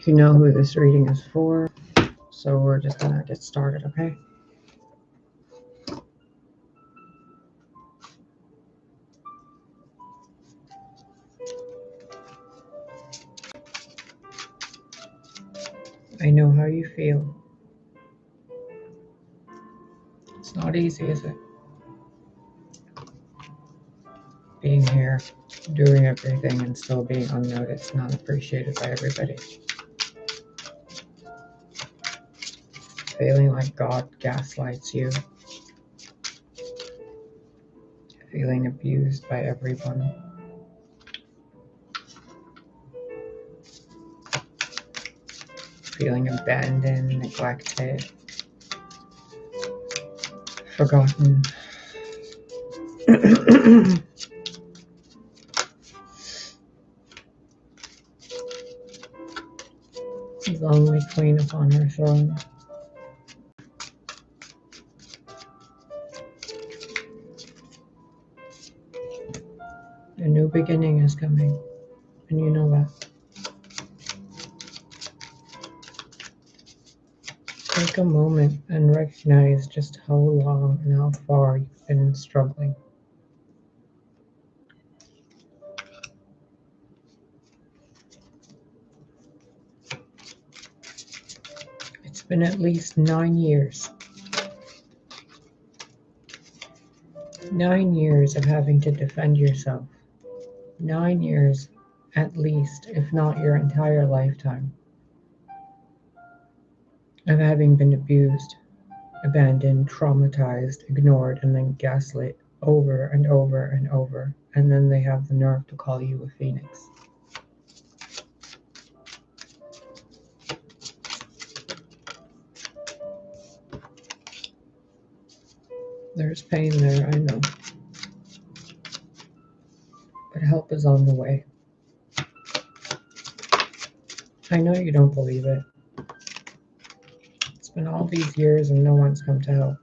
You know who this reading is for, so we're just gonna get started, okay? I know how you feel. It's not easy, is it? Being here, doing everything, and still being unnoticed, not appreciated by everybody. Feeling like God gaslights you. Feeling abused by everyone. Feeling abandoned, neglected, forgotten. Lonely queen upon her throne. A new beginning is coming, and you know that. Take a moment and recognize just how long and how far you've been struggling. It's been at least 9 years. 9 years of having to defend yourself. 9 years at least, if not your entire lifetime, of having been abused, abandoned, traumatized, ignored, and then gaslit over and over and over. And then they have the nerve to call you a phoenix. There's pain there, I know. But help is on the way. I know you don't believe it. It's been all these years and no one's come to help.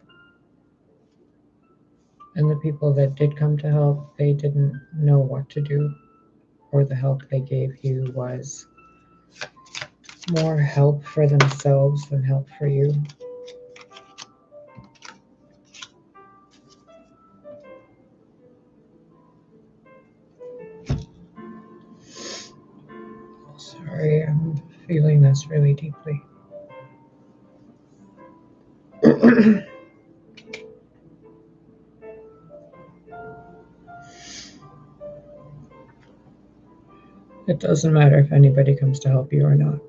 And the people that did come to help, they didn't know what to do, or the help they gave you was more help for themselves than help for you. Sorry, I'm feeling this really deeply. It doesn't matter if anybody comes to help you or not.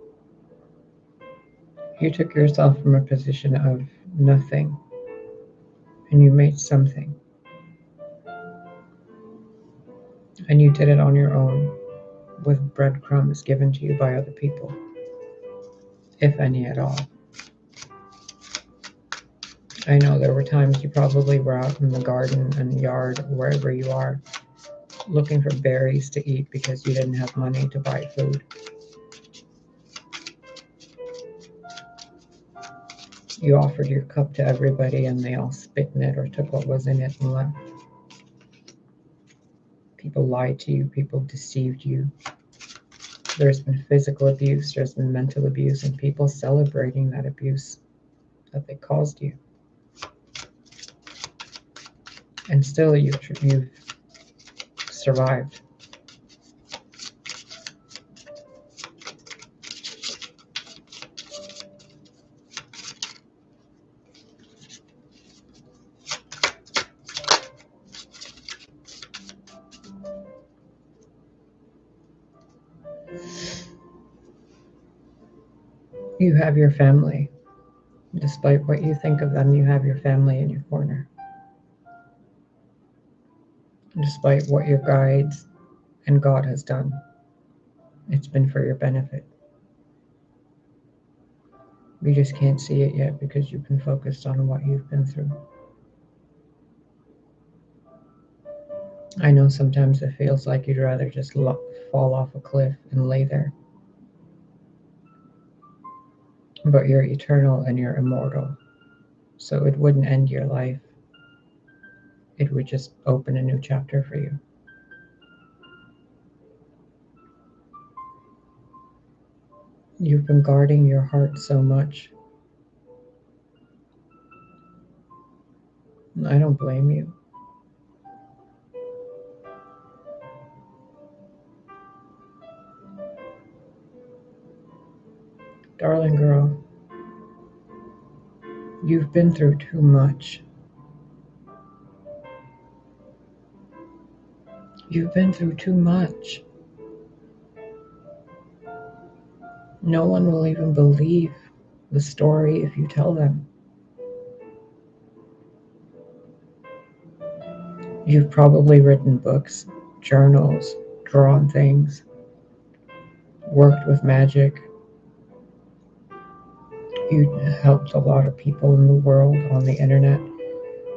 You took yourself from a position of nothing and you made something. And you did it on your own with breadcrumbs given to you by other people, if any at all. I know there were times you probably were out in the garden and the yard, wherever you are, looking for berries to eat because you didn't have money to buy food. You offered your cup to everybody and they all spit in it or took what was in it and left. People lied to you, people deceived you. There's been physical abuse, there's been mental abuse, and people celebrating that abuse that they caused you. And still you've survived. You have your family. Despite what you think of them, you have your family in your corner. Despite what your guides and God has done, it's been for your benefit. You just can't see it yet because you've been focused on what you've been through. I know sometimes it feels like you'd rather just fall off a cliff and lay there. But you're eternal and you're immortal. So it wouldn't end your life. It would just open a new chapter for you. You've been guarding your heart so much. I don't blame you. Darling girl, you've been through too much. You've been through too much. No one will even believe the story if you tell them. You've probably written books, journals, drawn things, worked with magic. You helped a lot of people in the world on the internet.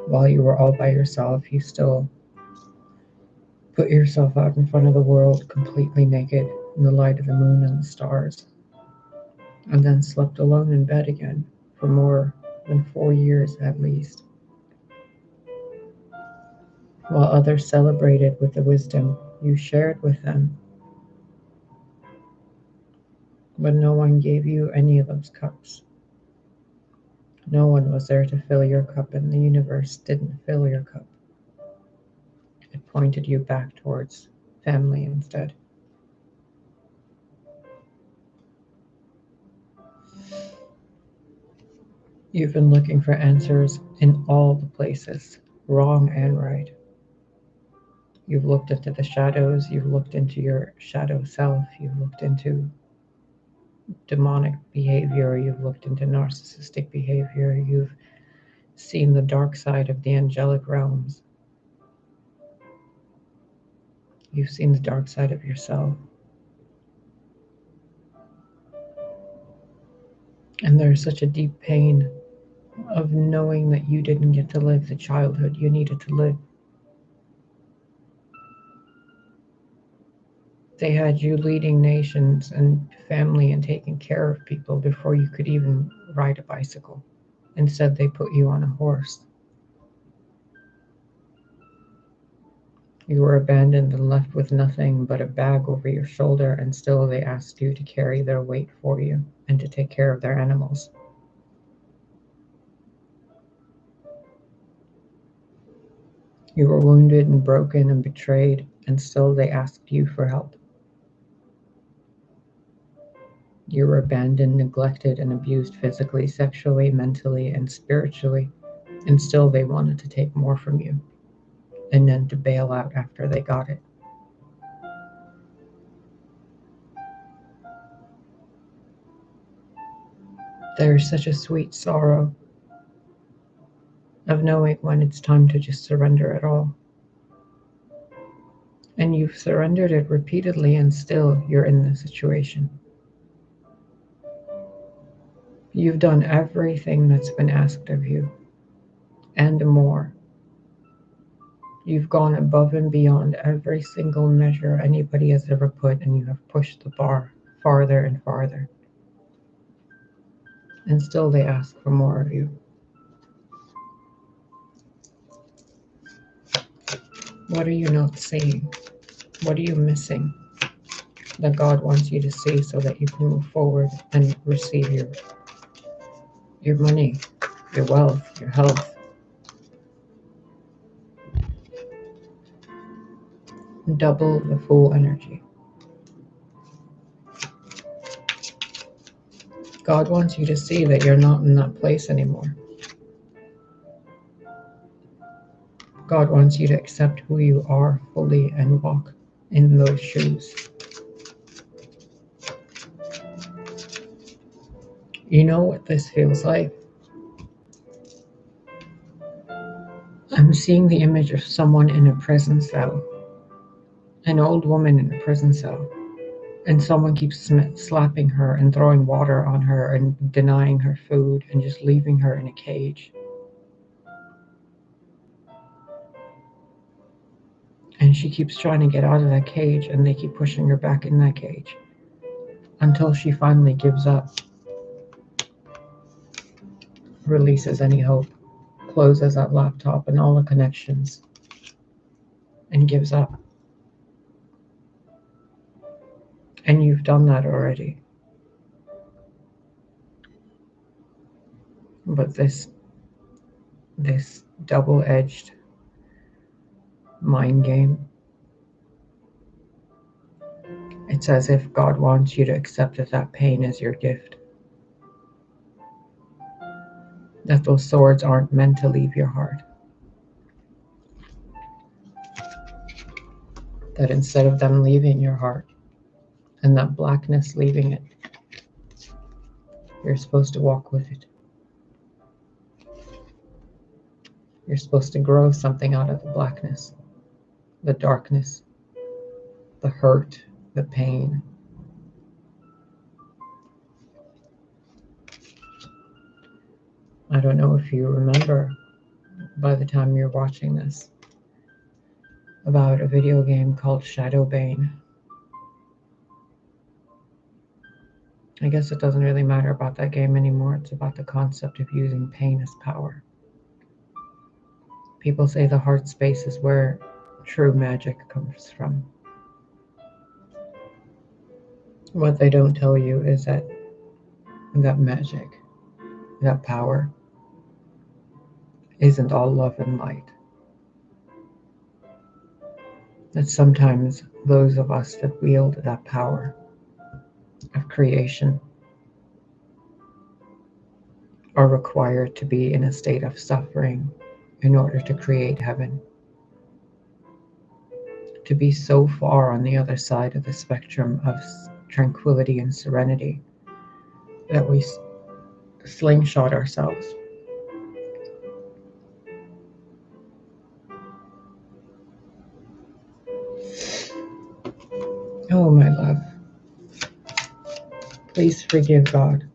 While you were all by yourself, you still put yourself out in front of the world completely naked in the light of the moon and the stars, and then slept alone in bed again for more than 4 years at least, while others celebrated with the wisdom you shared with them. But no one gave you any of those cups. No one was there to fill your cup, and the universe didn't fill your cup. It pointed you back towards family instead. You've been looking for answers in all the places, wrong and right. You've looked into the shadows, you've looked into your shadow self, you've looked into demonic behavior, you've looked into narcissistic behavior, you've seen the dark side of the angelic realms, you've seen the dark side of yourself. And there's such a deep pain of knowing that you didn't get to live the childhood you needed to live. They had you leading nations and family and taking care of people before you could even ride a bicycle. Instead, they put you on a horse. You were abandoned and left with nothing but a bag over your shoulder, and still they asked you to carry their weight for you and to take care of their animals. You were wounded and broken and betrayed, and still they asked you for help. You were abandoned, neglected, and abused physically, sexually, mentally, and spiritually, and still they wanted to take more from you, and then to bail out after they got it. There is such a sweet sorrow of knowing when it's time to just surrender it all. And you've surrendered it repeatedly, and still you're in this situation. You've done everything that's been asked of you, and more. You've gone above and beyond every single measure anybody has ever put, and you have pushed the bar farther and farther. And still they ask for more of you. What are you not seeing? What are you missing that God wants you to see so that you can move forward and receive your money, your wealth, your health? Double the full energy. God wants you to see that you're not in that place anymore. God wants you to accept who you are fully and walk in those shoes. You know what this feels like? I'm seeing the image of someone in a prison cell, an old woman in a prison cell, and someone keeps slapping her and throwing water on her and denying her food and just leaving her in a cage. And she keeps trying to get out of that cage, and they keep pushing her back in that cage until she finally gives up, releases any hope, closes that laptop and all the connections, and gives up. And you've done that already. But this double-edged mind game, it's as if God wants you to accept that pain as your gift. That those swords aren't meant to leave your heart. That instead of them leaving your heart and that blackness leaving it, you're supposed to walk with it. You're supposed to grow something out of the blackness, the darkness, the hurt, the pain. I don't know if you remember, by the time you're watching this, about a video game called Shadowbane. I guess it doesn't really matter about that game anymore. It's about the concept of using pain as power. People say the heart space is where true magic comes from. What they don't tell you is that magic, that power, isn't all love and light. That sometimes those of us that wield that power of creation are required to be in a state of suffering in order to create heaven. To be so far on the other side of the spectrum of tranquility and serenity that we slingshot ourselves. Oh, my love, please forgive God.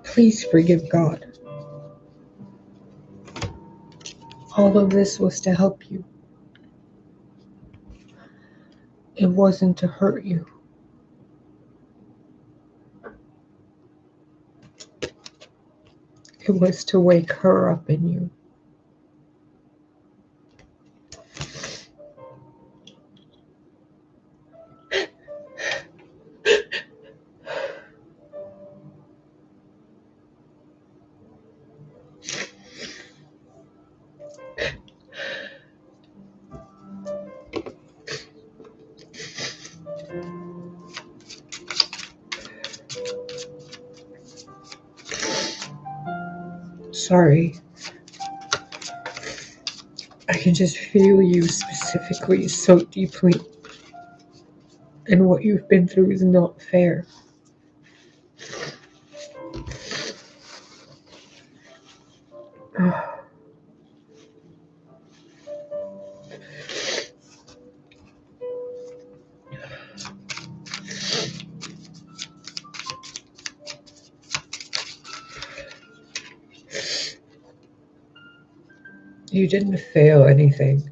Please forgive God. All of this was to help you. It wasn't to hurt you. It was to wake her up in you. Sorry. I can just feel you specifically so deeply. And what you've been through is not fair. You didn't fail anything.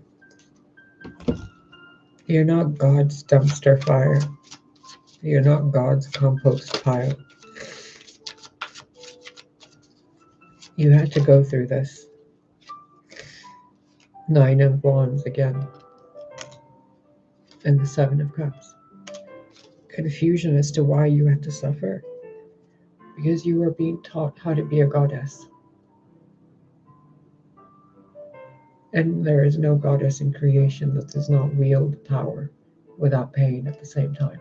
You're not God's dumpster fire. You're not God's compost pile. You had to go through this. 9 of Wands again. And the 7 of Cups. Confusion as to why you had to suffer. Because you were being taught how to be a goddess. And there is no goddess in creation that does not wield power without pain at the same time.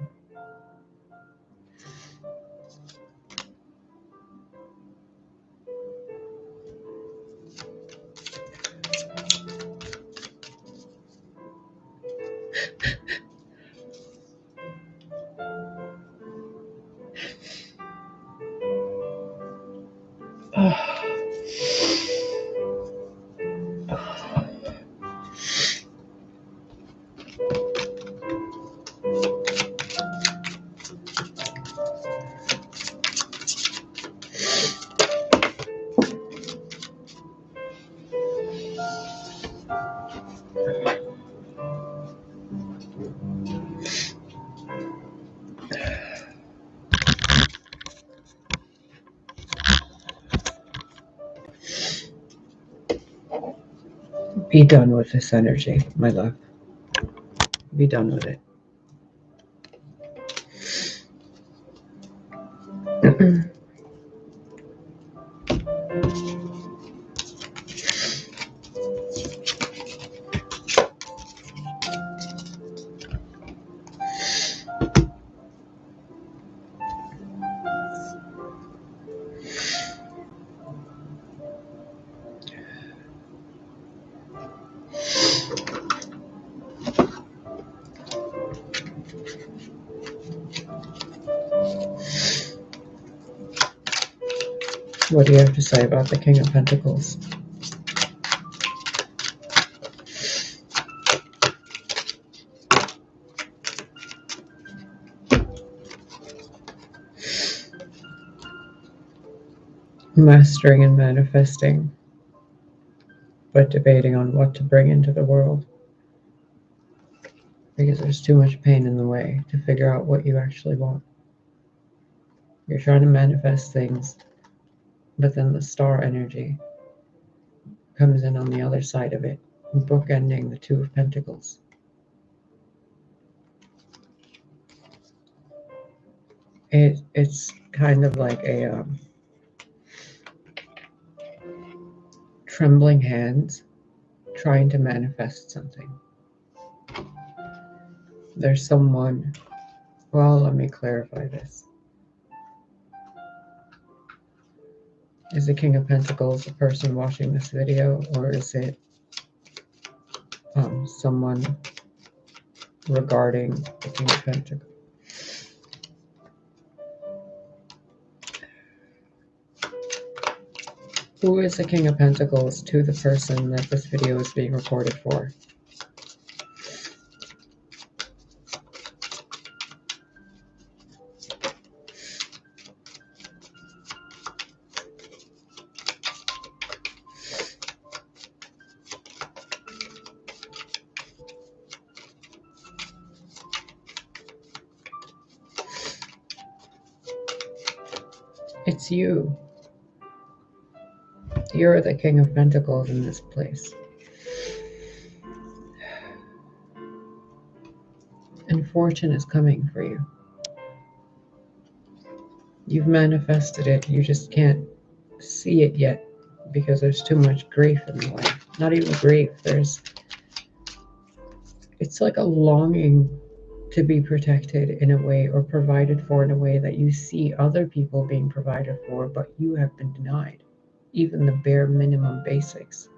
Be done with this energy, my love. Be done with it. What do you have to say about the King of Pentacles? Mastering and manifesting, but debating on what to bring into the world. Because there's too much pain in the way to figure out what you actually want. You're trying to manifest things, but then the star energy comes in on the other side of it, bookending the Two of Pentacles. It's kind of like a trembling hands trying to manifest something. There's someone, well, let me clarify this. Is the King of Pentacles the person watching this video, or is it someone regarding the King of Pentacles? Who is the King of Pentacles to the person that this video is being recorded for? It's you. You're the King of Pentacles in this place. And fortune is coming for you. You've manifested it. You just can't see it yet because there's too much grief in the way. Not even grief. It's like a longing to be protected in a way, or provided for in a way that you see other people being provided for, but you have been denied even the bare minimum basics.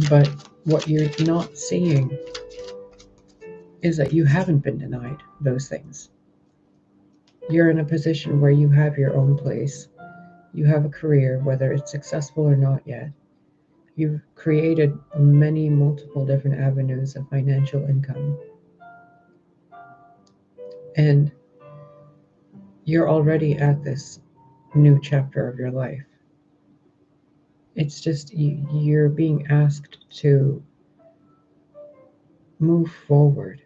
But what you're not seeing is that you haven't been denied those things. You're in a position where you have your own place. You have a career, whether it's successful or not yet. You've created many multiple different avenues of financial income. And you're already at this new chapter of your life. It's just you're being asked to move forward.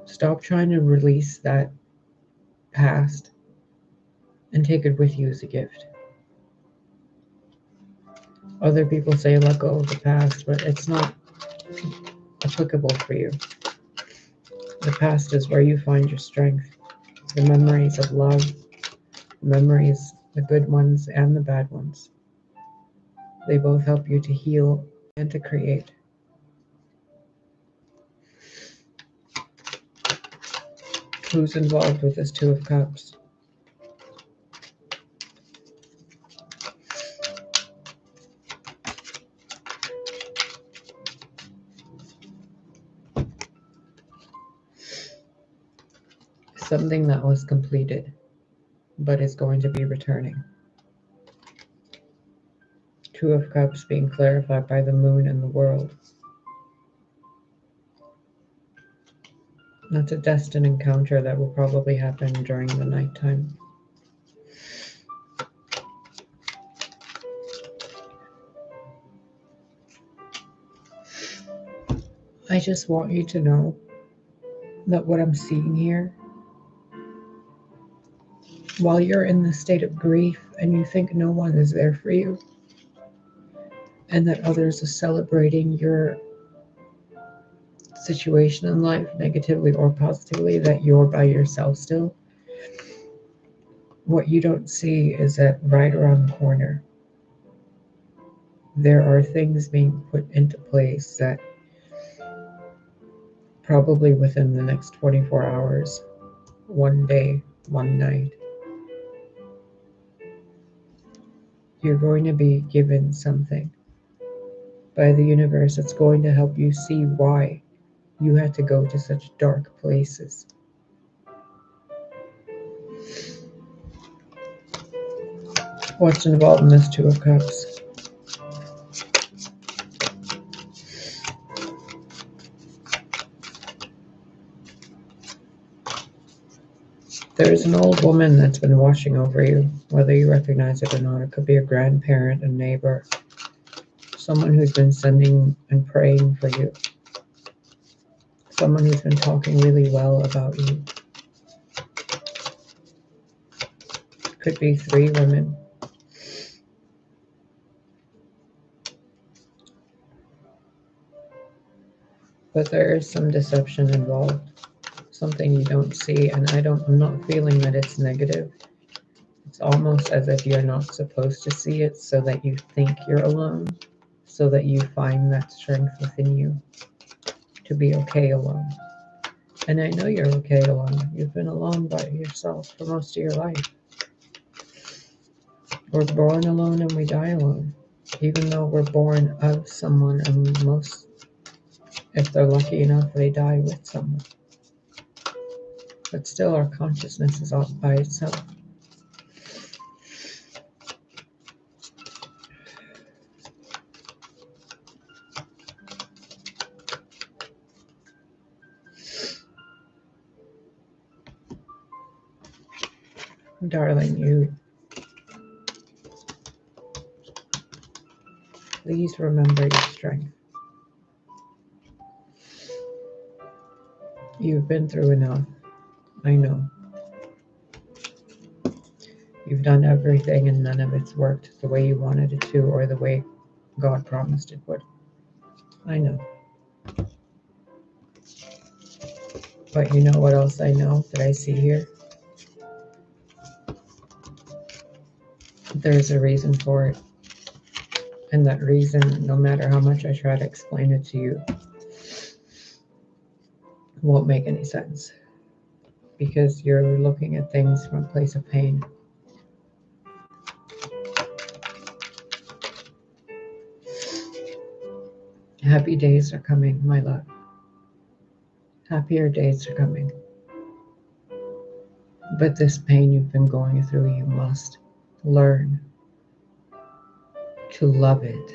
Stop trying to release that past and take it with you as a gift. Other people say let go of the past, but it's not applicable for you. The past is where you find your strength. The memories of love, memories, the good ones and the bad ones. They both help you to heal and to create. Who's involved with this Two of Cups? Something that was completed, but is going to be returning. Two of Cups being clarified by the moon and the world. That's a destined encounter that will probably happen during the nighttime. I just want you to know that what I'm seeing here, while you're in the state of grief and you think no one is there for you, and that others are celebrating your situation in life, negatively or positively, that you're by yourself still. What you don't see is that right around the corner, there are things being put into place that probably within the next 24 hours, one day, one night, you're going to be given something by the universe that's going to help you see why you had to go to such dark places. What's involved in this Two of Cups? There's an old woman that's been watching over you, whether you recognize it or not. It could be a grandparent, a neighbor, someone who's been sending and praying for you, someone who's been talking really well about you. Could be three women. But there is some deception involved, something you don't see, and I'm not feeling that it's negative. It's almost as if you're not supposed to see it so that you think you're alone, so that you find that strength within you to be okay alone. And I know you're okay alone. You've been alone by yourself for most of your life. We're born alone and we die alone. Even though we're born of someone, and most, if they're lucky enough, they die with someone. But still, our consciousness is off by itself. Darling, you please remember your strength. You've been through enough. I know. You've done everything and none of it's worked the way you wanted it to or the way God promised it would. I know. But you know what else I know that I see here? There's a reason for it. And that reason, no matter how much I try to explain it to you, won't make any sense. Because you're looking at things from a place of pain. Happy days are coming, my love. Happier days are coming. But this pain you've been going through, you must learn to love it.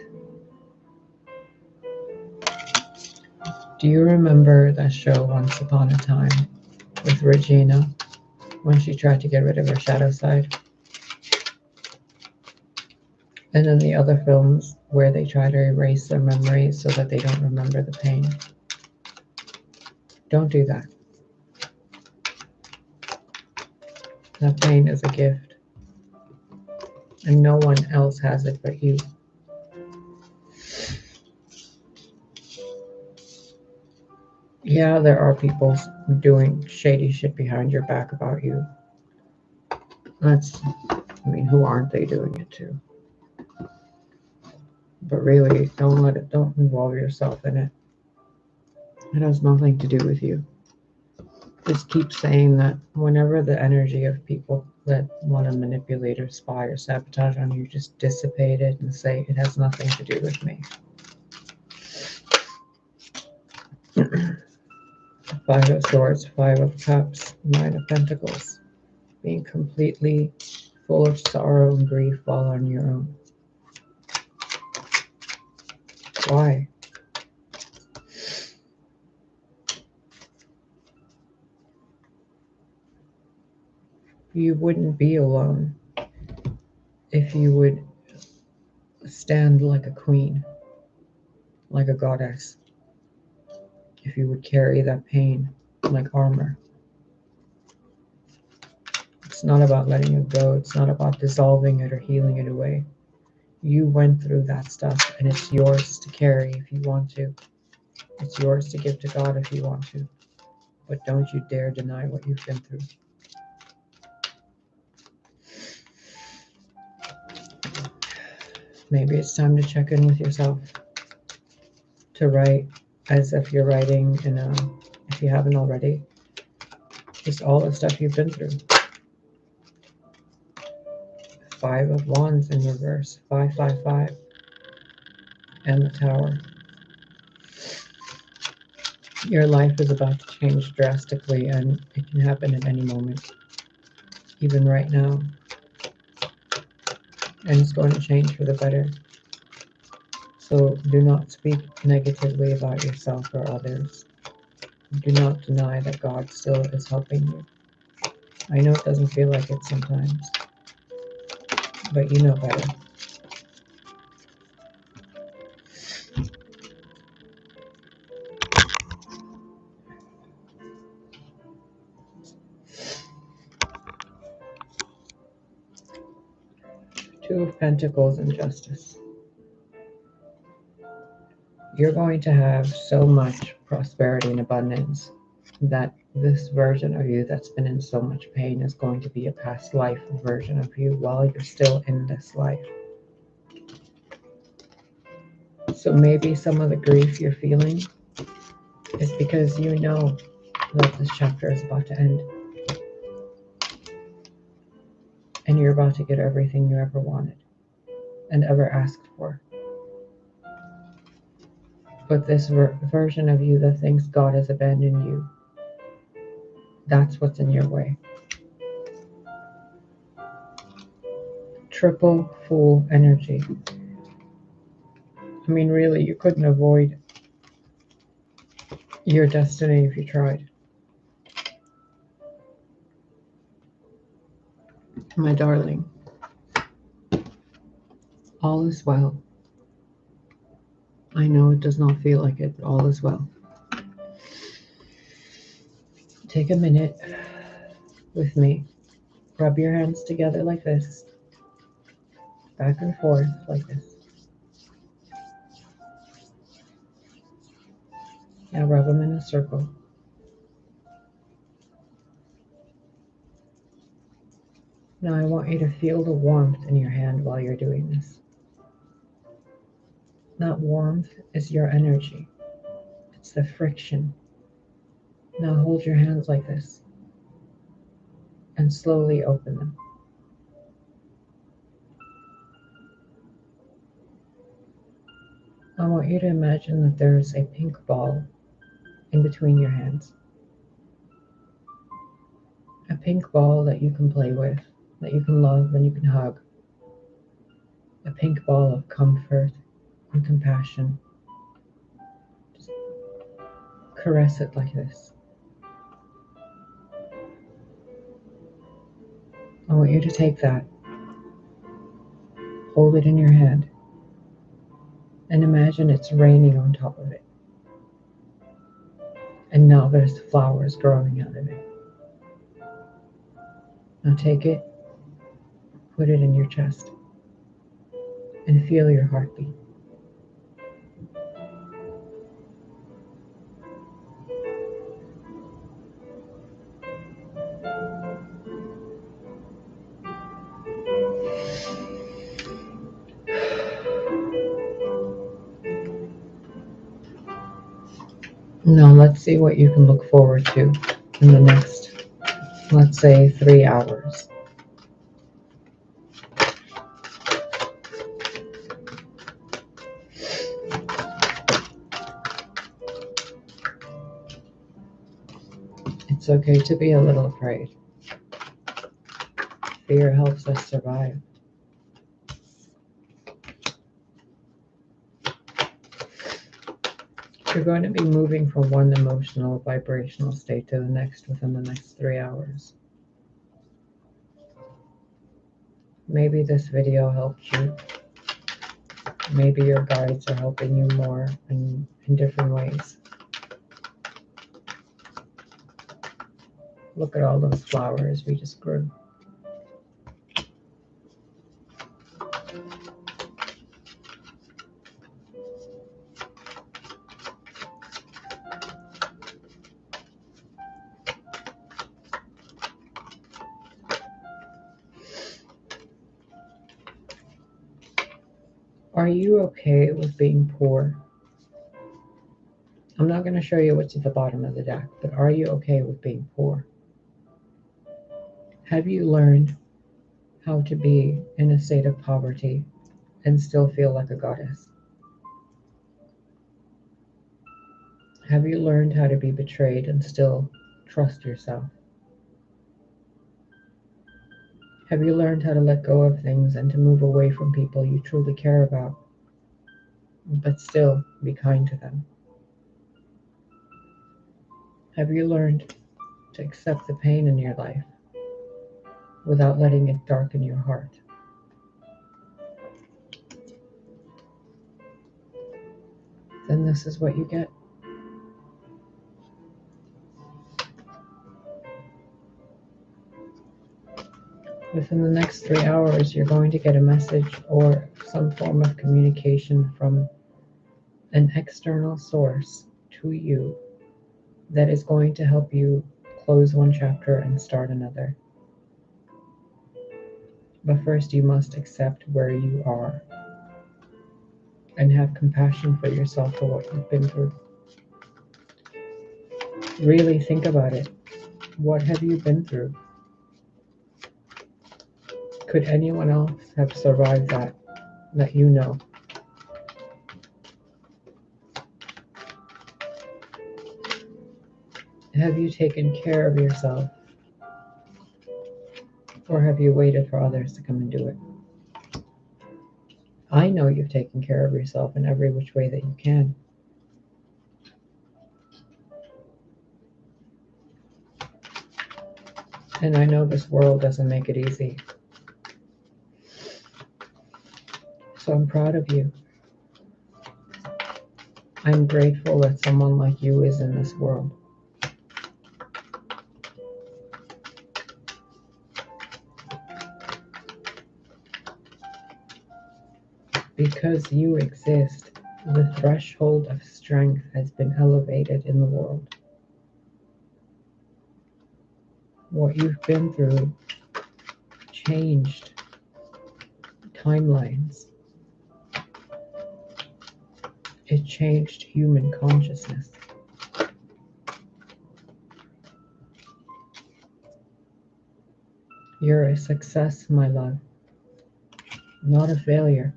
Do you remember that show Once Upon a Time with Regina when she tried to get rid of her shadow side? And then the other films where they try to erase their memories so that they don't remember the pain. Don't do that. That pain is a gift. And no one else has it but you. Yeah, there are people doing shady shit behind your back about you. Who aren't they doing it to? But really, don't involve yourself in it. It has nothing to do with you. Just keep saying that whenever the energy of people that want to manipulate or spy or sabotage on you, just dissipate it and say it has nothing to do with me. Five of Swords, Five of Cups, Nine of Pentacles. Being completely full of sorrow and grief all on your own. Why? You wouldn't be alone if you would stand like a queen, like a goddess. If you would carry that pain like armor. It's not about letting it go. It's not about dissolving it or healing it away. You went through that stuff and it's yours to carry if you want to. It's yours to give to God if you want to. But don't you dare deny what you've been through. Maybe it's time to check in with yourself, to write as if you're writing if you haven't already, just all the stuff you've been through. 5 of Wands in reverse, 555, and the Tower. Your life is about to change drastically, and it can happen at any moment, even right now. And it's going to change for the better. So do not speak negatively about yourself or others. Do not deny that God still is helping you. I know it doesn't feel like it sometimes, but you know better. Two of Pentacles and Justice. You're going to have so much prosperity and abundance that this version of you that's been in so much pain is going to be a past life version of you while you're still in this life. So maybe some of the grief you're feeling is because you know that this chapter is about to end and you're about to get everything you ever wanted and ever asked for. But this version of you that thinks God has abandoned you, that's what's in your way. Triple Fool energy. I mean, really, you couldn't avoid your destiny if you tried. My darling, all is well. I know it does not feel like it, but all is well. Take a minute with me. Rub your hands together like this, back and forth like this. Now rub them in a circle. Now I want you to feel the warmth in your hand while you're doing this. That warmth is your energy. It's the friction. Now hold your hands like this and slowly open them. I want you to imagine that there's a pink ball in between your hands. A pink ball that you can play with, that you can love and you can hug. A pink ball of comfort and compassion. Just caress it like this. I want you to take that, hold it in your hand, and imagine it's raining on top of it. And now there's flowers growing out of it. Now take it, put it in your chest, and feel your heartbeat. Now let's see what you can look forward to in the next, let's say, 3 hours. It's okay to be a little afraid. Fear helps us survive. You're going to be moving from one emotional, vibrational state to the next within the next 3 hours. Maybe this video helped you. Maybe your guides are helping you more in different ways. Look at all those flowers we just grew. Are you okay with being poor? I'm not going to show you what's at the bottom of the deck, but are you okay with being poor? Have you learned how to be in a state of poverty and still feel like a goddess? Have you learned how to be betrayed and still trust yourself? Have you learned how to let go of things and to move away from people you truly care about, but still be kind to them? Have you learned to accept the pain in your life without letting it darken your heart? Then this is what you get. Within the next 3 hours, you're going to get a message or some form of communication from an external source to you that is going to help you close one chapter and start another. But first, you must accept where you are and have compassion for yourself for what you've been through. Really think about it. What have you been through? Could anyone else have survived that you know? Have you taken care of yourself? Or have you waited for others to come and do it? I know you've taken care of yourself in every which way that you can. And I know this world doesn't make it easy. So I'm proud of you. I'm grateful that someone like you is in this world. Because you exist, the threshold of strength has been elevated in the world. What you've been through changed timelines. It changed human consciousness. You're a success, my love, not a failure.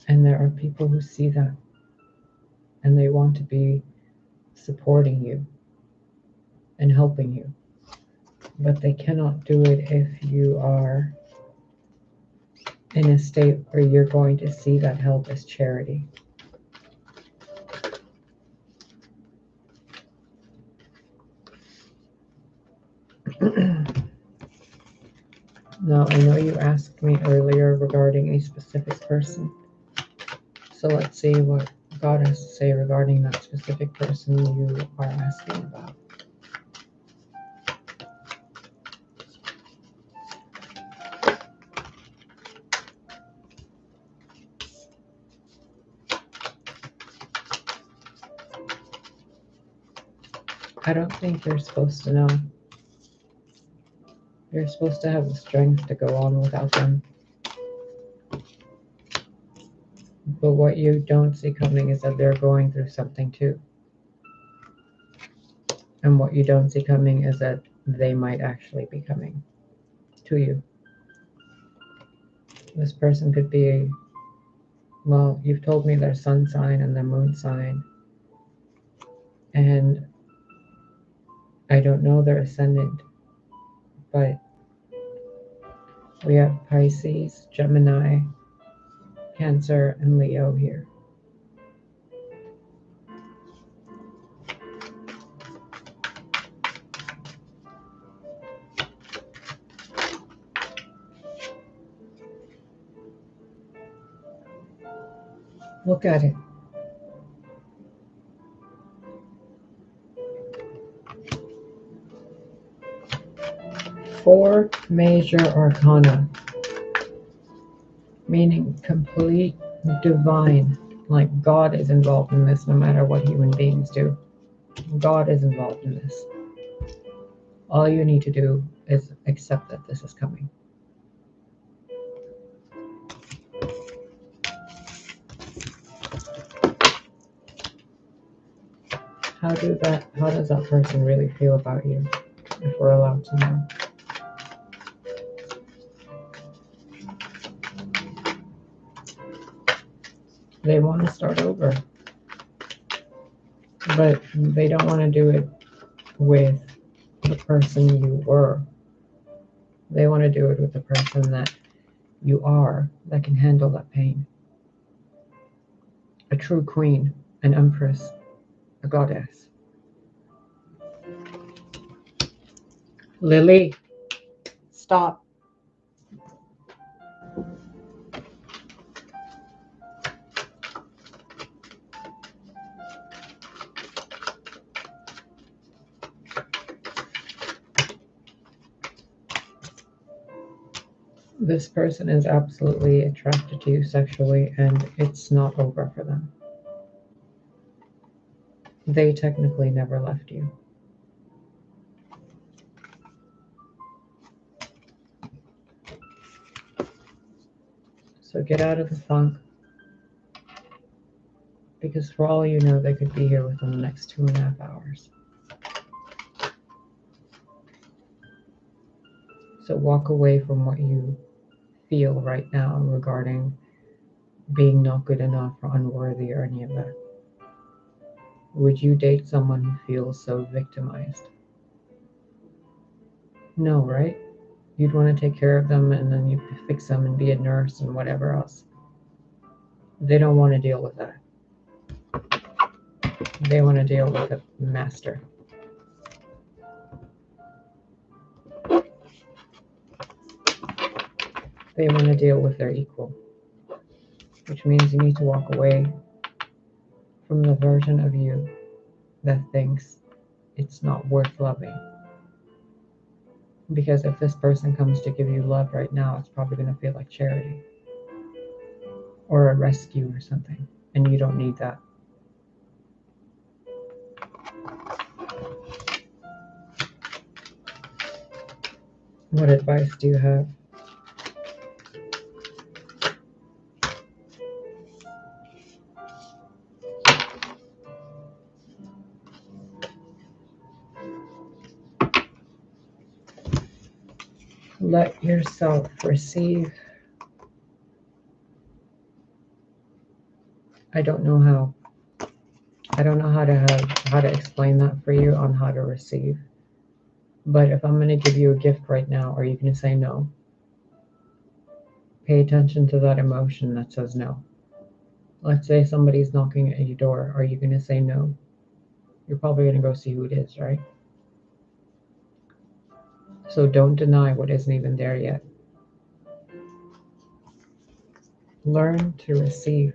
And there are people who see that and they want to be supporting you and helping you. But they cannot do it if you are in a state where you're going to see that help as charity. Now, I know you asked me earlier regarding a specific person. So let's see what God has to say regarding that specific person you are asking about. I don't think you're supposed to know. You're supposed to have the strength to go on without them. But what you don't see coming is that they're going through something too. And what you don't see coming is that they might actually be coming to you. This person could be, well, you've told me their sun sign and their moon sign. And I don't know their ascendant, but we have Pisces, Gemini, Cancer, and Leo here. Look at it. Four major arcana, meaning complete divine, like God is involved in this no matter what human beings do. God is involved in this. All you need to do is accept that this is coming. How does that person really feel about you, if we're allowed to know? They want to start over, but they don't want to do it with the person you were. They want to do it with the person that you are, that can handle that pain. A true queen, an empress, a goddess. Lily, stop. This person is absolutely attracted to you sexually, and it's not over for them. They technically never left you. So get out of the funk, because for all you know, they could be here within the next 2.5 hours. So walk away from what you feel right now regarding being not good enough or unworthy or any of that. Would you date someone who feels so victimized? No, right? You'd want to take care of them and then you fix them and be a nurse and whatever else. They don't want to deal with that. They want to deal with a master. They want to deal with their equal, which means you need to walk away from the version of you that thinks it's not worth loving. Because if this person comes to give you love right now, it's probably going to feel like charity or a rescue or something, and you don't need that. What advice do you have? Let yourself receive. I don't know how. I don't know how to explain that for you on how to receive. But if I'm going to give you a gift right now, are you going to say no? Pay attention to that emotion that says no. Let's say somebody's knocking at your door. Are you going to say no? You're probably going to go see who it is, right? So don't deny what isn't even there yet. Learn to receive,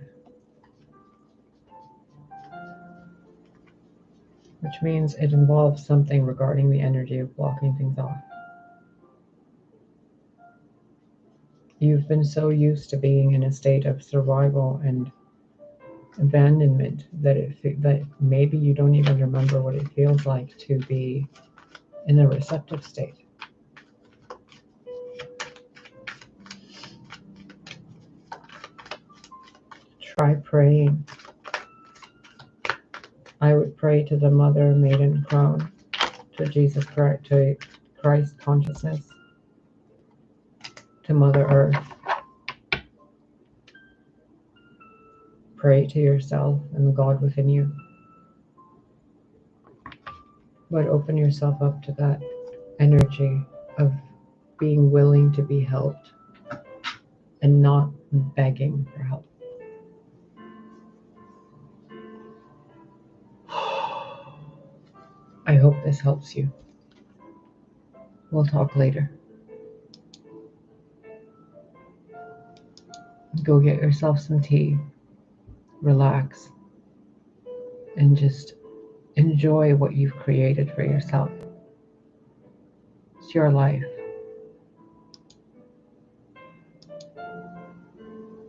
which means it involves something regarding the energy of blocking things off. You've been so used to being in a state of survival and abandonment that maybe you don't even remember what it feels like to be in a receptive state. Try praying. I would pray to the Mother, Maiden, Crown, to Jesus Christ, to Christ consciousness, to Mother Earth. Pray to yourself and the God within you. But open yourself up to that energy of being willing to be helped and not begging for help. I hope this helps you. We'll talk later. Go get yourself some tea, relax, and just enjoy what you've created for yourself. It's your life.